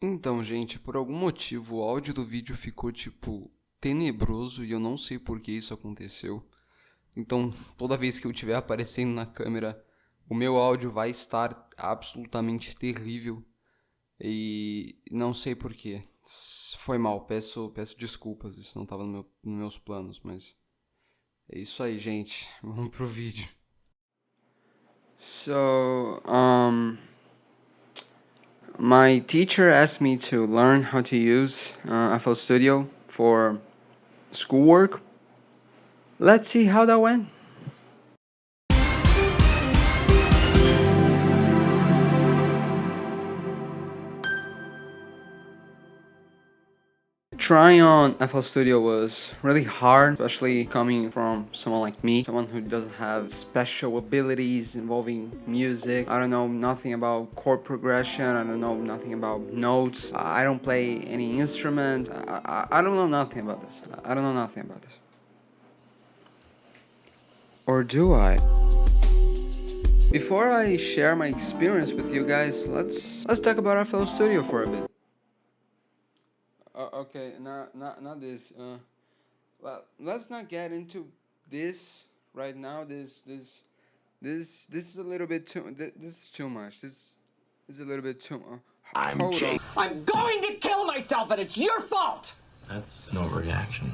Então, gente, por algum motivo o áudio do vídeo ficou, tipo, tenebroso e eu não sei por que isso aconteceu. Então, toda vez que eu estiver aparecendo na câmera, o meu áudio vai estar absolutamente terrível e não sei por quê. Foi mal, peço desculpas, isso não estava nos meus planos, mas é isso aí, gente. Vamos pro vídeo. So, my teacher asked me to learn how to use FLStudio for schoolwork. Let's see how that went. Trying on FLStudio was really hard, especially coming from someone like me, someone who doesn't have special abilities involving music. I don't know nothing about chord progression, I don't know nothing about notes, I don't play any instrument, I don't know nothing about this. I don't know nothing about this. Or do I? Before I share my experience with you guys, let's talk about FLStudio for a bit. Okay, not this. Well, let's not get into this right now. This is a little bit too. This is too much. This is a little bit too. Hold on. I'm going to kill myself, and it's your fault. That's an overreaction.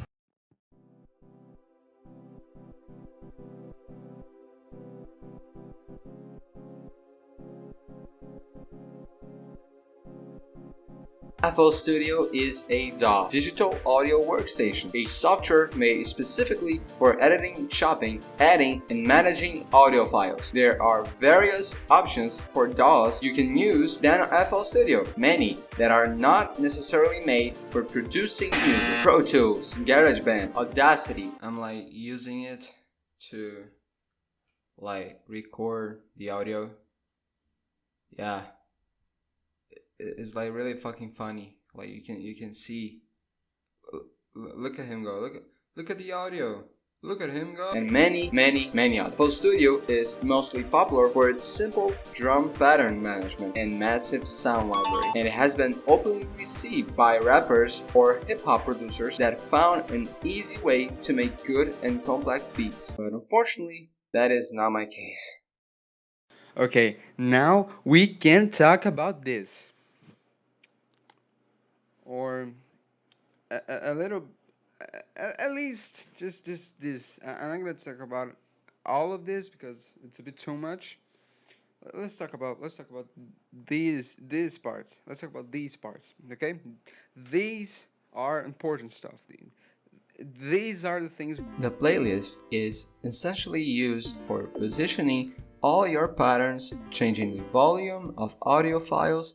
FLStudio is a DAW, digital audio workstation, a software made specifically for editing, chopping, adding, and managing audio files. There are various options for DAWs you can use than FLStudio, many that are not necessarily made for producing music. Pro Tools, GarageBand, Audacity. I'm like using it to like record the audio. Yeah. It's like really fucking funny. Like you can see. Look at him go. Look at the audio. Look at him go. And many others. FLStudio is mostly popular for its simple drum pattern management and massive sound library. And it has been openly received by rappers or hip-hop producers that found an easy way to make good and complex beats. But unfortunately, that is not my case. Okay, now we can talk about this. Or a little, at least just this. I'm not gonna talk about all of this because it's a bit too much. Let's talk about these parts. Let's talk about these parts. Okay, these are important stuff. These are the things. The playlist is essentially used for positioning all your patterns, changing the volume of audio files,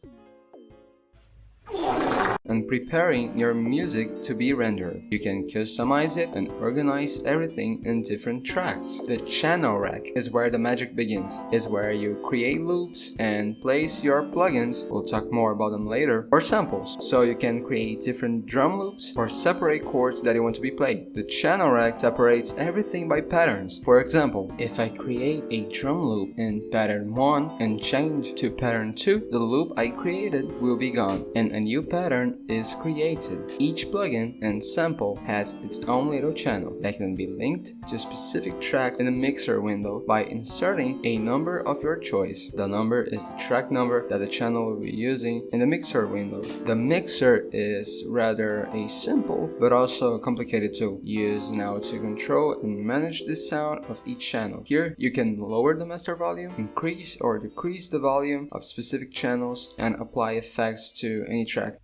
and preparing your music to be rendered. You can customize it and organize everything in different tracks. The channel rack is where the magic begins. It's where you create loops and place your plugins, we'll talk more about them later, or samples. So you can create different drum loops or separate chords that you want to be played. The channel rack separates everything by patterns. For example, if I create a drum loop in pattern 1 and change to pattern 2, the loop I created will be gone and a new pattern is created. Each plugin and sample has its own little channel that can be linked to specific tracks in the mixer window by inserting a number of your choice. The number is the track number that the channel will be using in the mixer window. The mixer is rather a simple but also complicated tool used now to control and manage the sound of each channel. Here you can lower the master volume, increase or decrease the volume of specific channels, and apply effects to any track.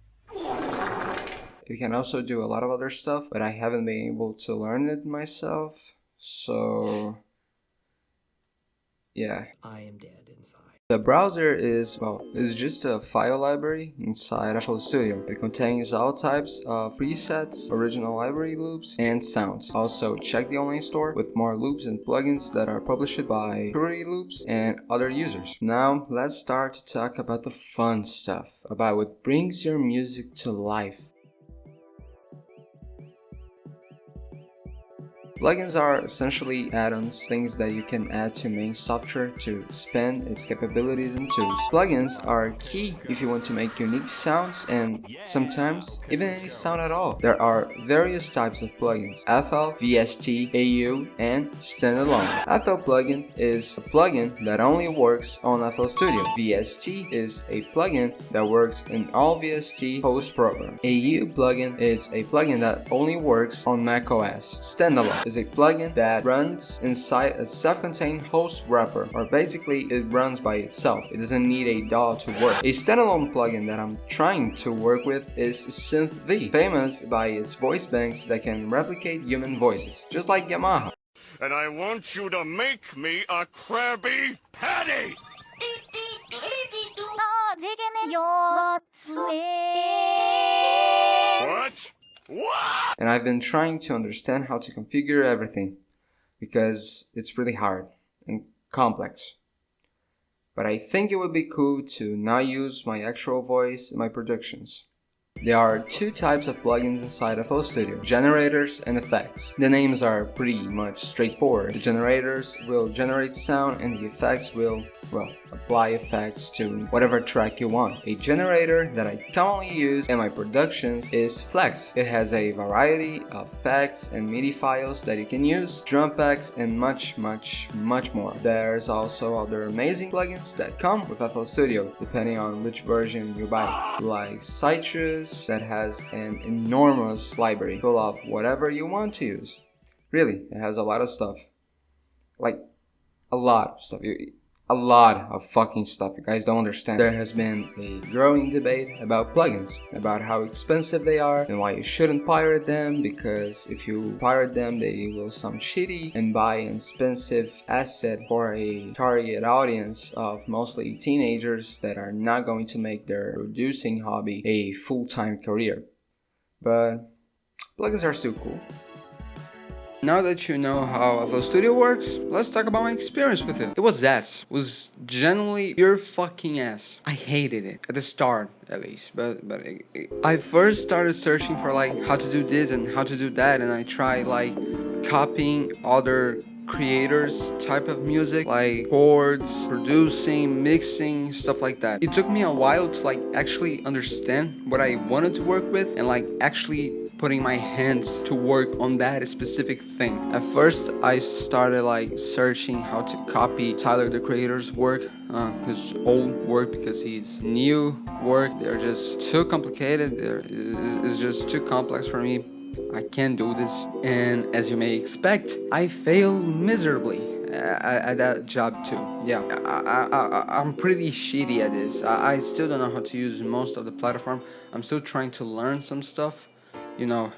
You can also do a lot of other stuff, but I haven't been able to learn it myself, so yeah. I am dead inside. The browser is just a file library inside FLStudio. It contains all types of presets, original library loops, and sounds. Also, check the online store with more loops and plugins that are published by Fruity Loops and other users. Now, let's start to talk about the fun stuff, about what brings your music to life. Plugins are essentially add-ons, things that you can add to main software to expand its capabilities and tools. Plugins are key if you want to make unique sounds and sometimes even any sound at all. There are various types of plugins: FL, VST, AU, and standalone. FL plugin is a plugin that only works on FLStudio. VST is a plugin that works in all VST host programs. AU plugin is a plugin that only works on macOS. Standalone is a plugin that runs inside a self-contained host wrapper, or basically it runs by itself. It doesn't need a DAW to work. A standalone plugin that I'm trying to work with is Synth, famous by its voice banks that can replicate human voices, just like Yamaha. And I want you to make me a Krabby Patty! What? What? And I've been trying to understand how to configure everything, because it's really hard and complex. But I think it would be cool to not use my actual voice in my productions. There are two types of plugins inside of FLStudio: generators and effects. The names are pretty much straightforward. The generators will generate sound and the effects will, well, apply effects to whatever track you want. A generator that I commonly use in my productions is Flex. It has a variety of packs and MIDI files that you can use, drum packs, and much more. There's also other amazing plugins that come with FLStudio, depending on which version you buy, like Citrus, that has an enormous library full of whatever you want to use. Really, it has a lot of stuff. Like, a lot of stuff. A lot of fucking stuff, you guys don't understand. There has been a growing debate about plugins, about how expensive they are and why you shouldn't pirate them, because if you pirate them they will sound shitty, and buy an expensive asset for a target audience of mostly teenagers that are not going to make their producing hobby a full-time career. But plugins are still cool. Now that you know how FLStudio works, let's talk about my experience with it. It was ass. It was genuinely pure fucking ass. I hated it, at the start at least, but I first started searching for like how to do this and how to do that, and I tried like copying other creators type of music, like chords, producing, mixing, stuff like that. It took me a while to like actually understand what I wanted to work with and like actually putting my hands to work on that specific thing. At first I started like searching how to copy Tyler the Creator's work, his old work, because his new work, they're just too complicated. It's just too complex for me. I can't do this. And as you may expect, I failed miserably at that job too. Yeah, I'm pretty shitty at this. I still don't know how to use most of the platform. I'm still trying to learn some stuff. You know,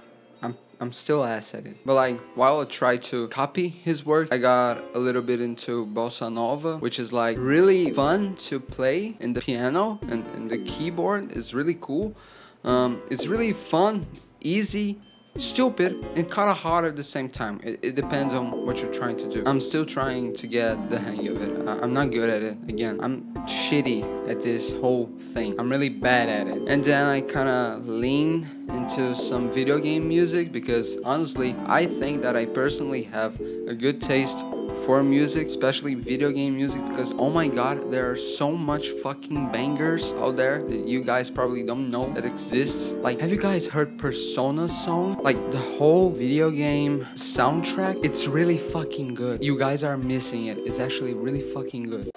I'm still ass at it. But like, while I try to copy his work, I got a little bit into bossa nova, which is like really fun to play in the piano, and the keyboard is really cool. It's really fun, easy, stupid, and kind of hard at the same time. It depends on what you're trying to do. I'm still trying to get the hang of it. I'm not good at it. Again, I'm shitty at this whole thing. I'm really bad at it. And then I kind of lean into some video game music, because honestly I think that I personally have a good taste for music, especially video game music, because oh my god, there are so much fucking bangers out there that you guys probably don't know that exists. Like, have you guys heard Persona's song? Like, the whole video game soundtrack, it's really fucking good. You guys are missing it. It's actually really fucking good.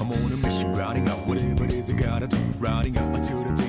I'm on a mission, routing up whatever it is I gotta do. Routing up until the